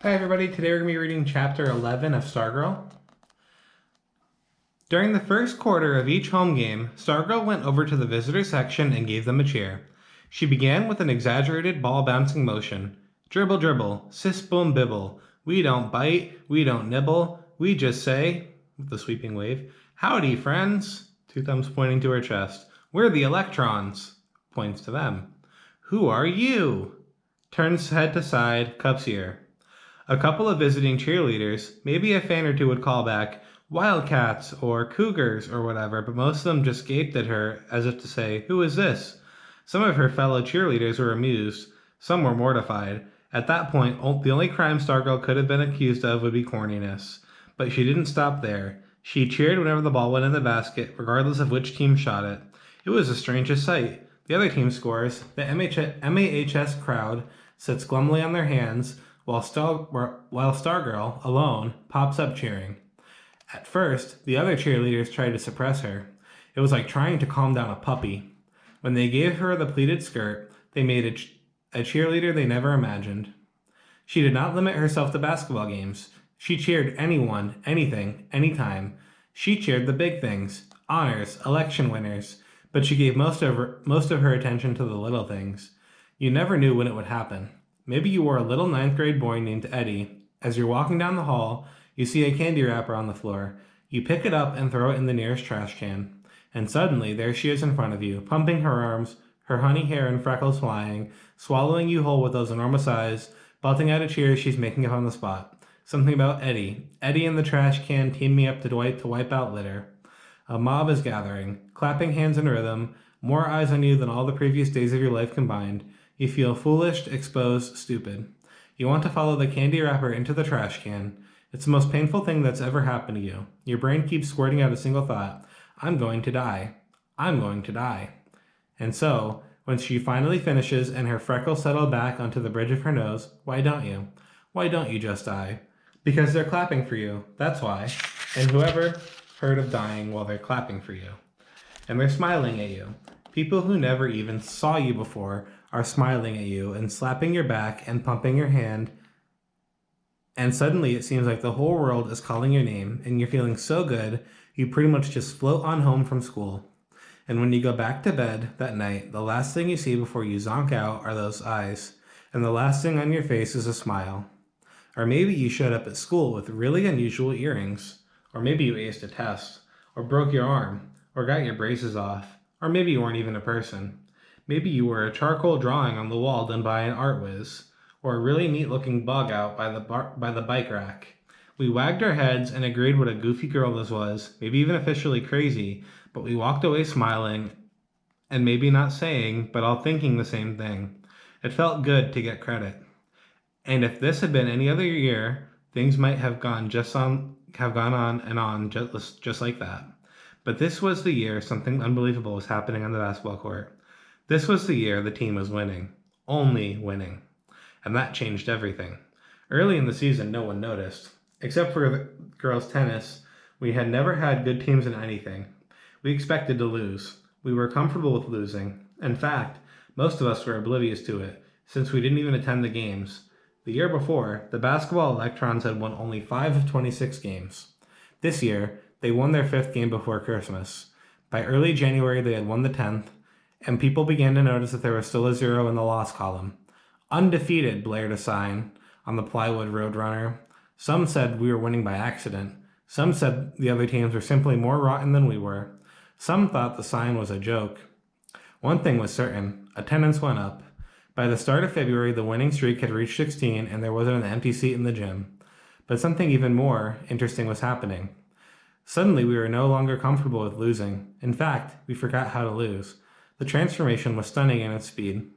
Hi everybody, today we're going to be reading chapter 11 of Stargirl. During the first quarter of each home game, Stargirl went over to the visitor section and gave them a cheer. She began with an exaggerated ball bouncing motion. Dribble dribble, sis boom bibble, we don't bite, we don't nibble, we just say, with a sweeping wave, howdy friends, two thumbs pointing to her chest. We're the electrons, points to them. Who are you? Turns head to side, cups ear. A couple of visiting cheerleaders, maybe a fan or two would call back, Wildcats or Cougars or whatever, but most of them just gaped at her as if to say, Who is this? Some of her fellow cheerleaders were amused, some were mortified. At that point, the only crime Stargirl could have been accused of would be corniness. But she didn't stop there. She cheered whenever the ball went in the basket, regardless of which team shot it. It was the strangest sight. The other team scores, the MAHS crowd sits glumly on their hands, while Stargirl, alone, pops up cheering. At first, the other cheerleaders tried to suppress her. It was like trying to calm down a puppy. When they gave her the pleated skirt, they made a cheerleader they never imagined. She did not limit herself to basketball games. She cheered anyone, anything, anytime. She cheered the big things, honors, election winners, but she gave most of her attention to the little things. You never knew when it would happen. Maybe you were a little ninth grade boy named Eddie. As you're walking down the hall, you see a candy wrapper on the floor. You pick it up and throw it in the nearest trash can. And suddenly, there she is in front of you, pumping her arms, her honey hair and freckles flying, swallowing you whole with those enormous eyes, belting out a cheer she's making up on the spot. Something about Eddie. Eddie in the trash can teamed me up to wipe out litter. A mob is gathering, clapping hands in rhythm, more eyes on you than all the previous days of your life combined. You feel foolish, exposed, stupid. You want to follow the candy wrapper into the trash can. It's the most painful thing that's ever happened to you. Your brain keeps squirting out a single thought. I'm going to die. I'm going to die. And so, when she finally finishes and her freckles settle back onto the bridge of her nose, why don't you? Why don't you just die? Because they're clapping for you. That's why. And whoever heard of dying while they're clapping for you? And they're smiling at you. People who never even saw you before are smiling at you and slapping your back and pumping your hand. And suddenly it seems like the whole world is calling your name and you're feeling so good, you pretty much just float on home from school. And when you go back to bed that night, the last thing you see before you zonk out are those eyes. And the last thing on your face is a smile. Or maybe you showed up at school with really unusual earrings. Or maybe you aced a test. Or broke your arm. Or got your braces off. Or maybe you weren't even a person. Maybe you were a charcoal drawing on the wall done by an art whiz, or a really neat-looking bug out by the bike rack. We wagged our heads and agreed what a goofy girl this was, maybe even officially crazy, but we walked away smiling, and maybe not saying, but all thinking the same thing. It felt good to get credit. And if this had been any other year, things might have gone on and on just like that. But this was the year something unbelievable was happening on the basketball court. This was the year the team was winning. Only winning. And that changed everything. Early in the season, no one noticed. Except for the girls' tennis, we had never had good teams in anything. We expected to lose. We were comfortable with losing. In fact, most of us were oblivious to it, since we didn't even attend the games. The year before, the basketball Electrons had won only 5 of 26 games. This year, they won their 5th game before Christmas. By early January, they had won the 10th, and people began to notice that there was still a 0 in the loss column. Undefeated blared a sign on the plywood roadrunner. Some said we were winning by accident. Some said the other teams were simply more rotten than we were. Some thought the sign was a joke. One thing was certain, attendance went up. By the start of February, the winning streak had reached 16 and there wasn't an empty seat in the gym. But something even more interesting was happening. Suddenly we were no longer comfortable with losing. In fact, we forgot how to lose. The transformation was stunning in its speed.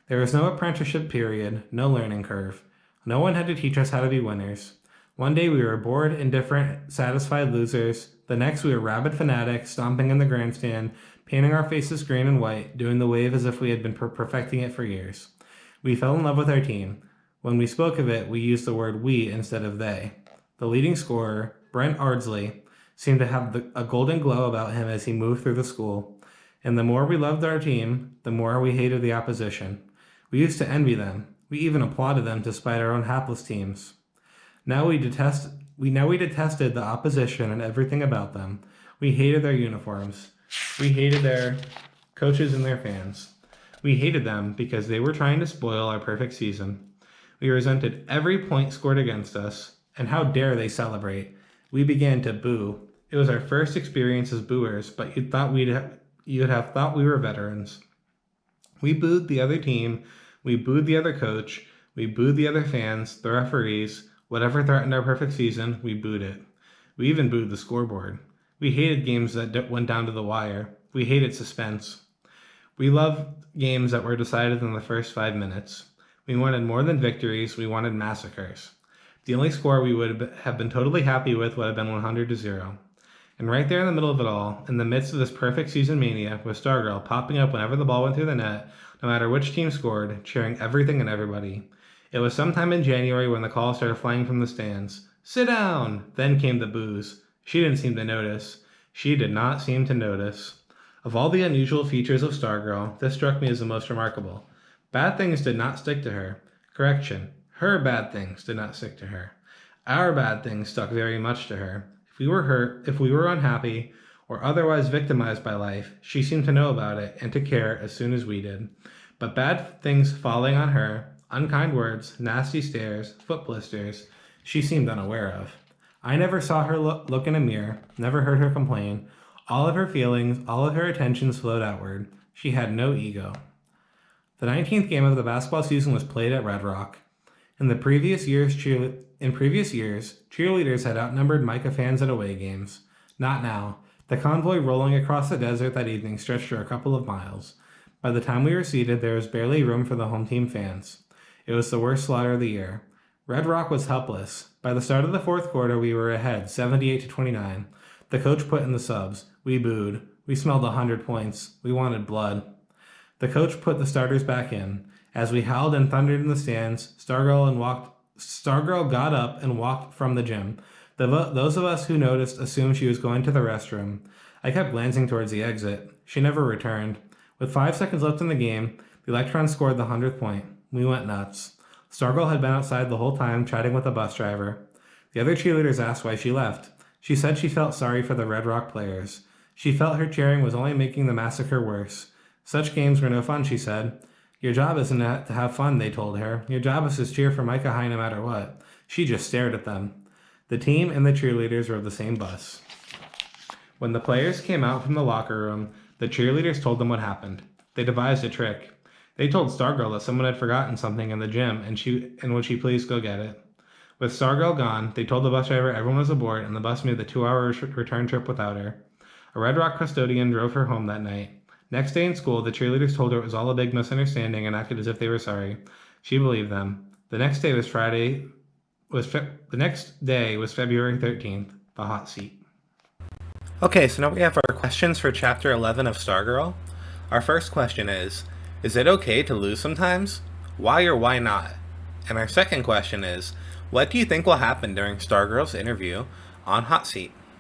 There was no apprenticeship period, no learning curve. No one had to teach us how to be winners. One day we were bored, indifferent, satisfied losers. The next we were rabid fanatics, stomping in the grandstand, painting our faces green and white, doing the wave as if we had been perfecting it for years. We fell in love with our team. When we spoke of it, we used the word we instead of they. The leading scorer, Brent Ardsley, seemed to have a golden glow about him as he moved through the school. And the more we loved our team, the more we hated the opposition. We used to envy them. We even applauded them despite our own hapless teams. Now we detested the opposition and everything about them. We hated their uniforms. We hated their coaches and their fans. We hated them because they were trying to spoil our perfect season. We resented every point scored against us, and how dare they celebrate. We began to boo. It was our first experience as booers, but you'd have thought we were veterans. We booed the other team, we booed the other coach, we booed the other fans, the referees, whatever threatened our perfect season, we booed it. We even booed the scoreboard. We hated games that went down to the wire. We hated suspense. We loved games that were decided in the first 5 minutes. We wanted more than victories, we wanted massacres. The only score we would have been totally happy with would have been 100-0. And right there in the middle of it all, in the midst of this perfect season mania, was Stargirl popping up whenever the ball went through the net, no matter which team scored, cheering everything and everybody. It was sometime in January when the calls started flying from the stands. Sit down! Then came the boos. She didn't seem to notice. She did not seem to notice. Of all the unusual features of Stargirl, this struck me as the most remarkable. Bad things did not stick to her. Correction, her bad things did not stick to her. Our bad things stuck very much to her. If we were hurt, if we were unhappy, or otherwise victimized by life, she seemed to know about it and to care as soon as we did. But bad things falling on her, unkind words, nasty stares, foot blisters, she seemed unaware of. I never saw her look in a mirror, never heard her complain. All of her feelings, all of her attentions flowed outward. She had no ego. The 19th game of the basketball season was played at Red Rock. In previous years, cheerleaders had outnumbered Micah fans at away games. Not now. The convoy rolling across the desert that evening stretched for a couple of miles. By the time we were seated, there was barely room for the home team fans. It was the worst slaughter of the year. Red Rock was helpless. By the start of the fourth quarter, we were ahead, 78-29. The coach put in the subs. We booed. We smelled 100 points. We wanted blood. The coach put the starters back in. As we howled and thundered in the stands, Stargirl got up and walked from the gym. Those of us who noticed assumed she was going to the restroom. I kept glancing towards the exit. She never returned. With 5 seconds left in the game, the Electrons scored the 100th point. We went nuts. Stargirl had been outside the whole time, chatting with the bus driver. The other cheerleaders asked why she left. She said she felt sorry for the Red Rock players. She felt her cheering was only making the massacre worse. Such games were no fun, she said. Your job isn't to have fun, they told her. Your job is to cheer for Micah High no matter what. She just stared at them. The team and the cheerleaders rode the same bus. When the players came out from the locker room, the cheerleaders told them what happened. They devised a trick. They told Stargirl that someone had forgotten something in the gym and would she please go get it. With Stargirl gone, they told the bus driver everyone was aboard and the bus made the 2-hour return trip without her. A Red Rock custodian drove her home that night. Next day in school, the cheerleaders told her it was all a big misunderstanding and acted as if they were sorry. She believed them. The next day was February 13th, the hot seat. Okay, so now we have our questions for Chapter 11 of Stargirl. Our first question is it okay to lose sometimes? Why or why not? And our second question is, what do you think will happen during Stargirl's interview on Hot Seat?